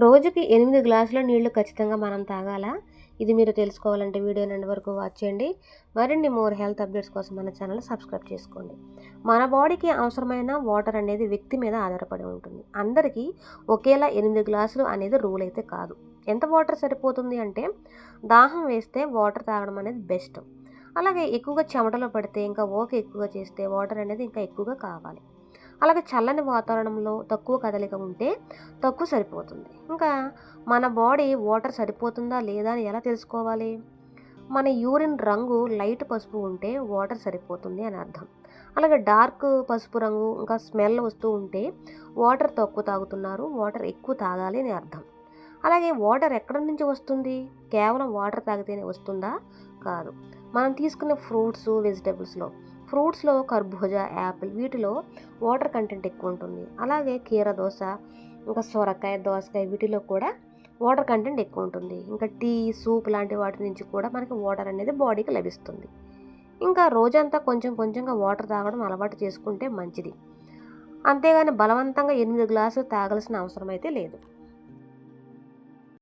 రోజుకి 8 గ్లాసుల నీళ్లు ఖచ్చితంగా మనం తాగాలా? ఇది మీరు తెలుసుకోవాలంటే వీడియోని ఎండ్ వరకు వాచ్ చేయండి. మరిన్ని మోర్ హెల్త్ అప్డేట్స్ కోసం మన ఛానల్ సబ్స్క్రైబ్ చేసుకోండి. మన బాడీకి అవసరమైన వాటర్ అనేది వ్యక్తి మీద ఆధారపడి ఉంటుంది. అందరికీ ఒకేలా 8 గ్లాసులు అనేది రూల్ అయితే కాదు. ఎంత వాటర్ సరిపోతుంది అంటే దాహం వేస్తే వాటర్ తాగడం అనేది బెస్ట్. అలాగే ఎక్కువగా చెమటలో పడితే ఇంకా వర్క్ ఎక్కువగా చేస్తే వాటర్ అనేది ఇంకా ఎక్కువగా కావాలి. అలాగే చల్లని వాతావరణంలో తక్కువ కదలిక ఉంటే తక్కువ సరిపోతుంది. ఇంకా మన బాడీ వాటర్ సరిపోతుందా లేదా అని ఎలా తెలుసుకోవాలి? మన యూరిన్ రంగు లైట్ పసుపు ఉంటే వాటర్ సరిపోతుంది అని అర్థం. అలాగే డార్క్ పసుపు రంగు ఇంకా స్మెల్ వస్తూ ఉంటే వాటర్ తక్కువ తాగుతున్నారు, వాటర్ ఎక్కువ తాగాలి అని అర్థం. అలాగే వాటర్ ఎక్కడి నుంచి వస్తుంది? కేవలం వాటర్ తాగితేనే వస్తుందా? కాదు. మనం తీసుకునే ఫ్రూట్స్లో కర్బూజా, యాపిల్ వీటిలో వాటర్ కంటెంట్ ఎక్కువ ఉంటుంది. అలాగే కీర దోస, ఇంకా సొరకాయ, దోసకాయ వీటిలో కూడా వాటర్ కంటెంట్ ఎక్కువ ఉంటుంది. ఇంకా టీ, సూప్ లాంటి వాటి నుంచి కూడా మనకి వాటర్ అనేది బాడీకి లభిస్తుంది. ఇంకా రోజంతా కొంచెం కొంచెంగా వాటర్ తాగడం అలవాటు చేసుకుంటే మంచిది. అంతేగాని బలవంతంగా 8 గ్లాసులు తాగాల్సిన అవసరం అయితే లేదు.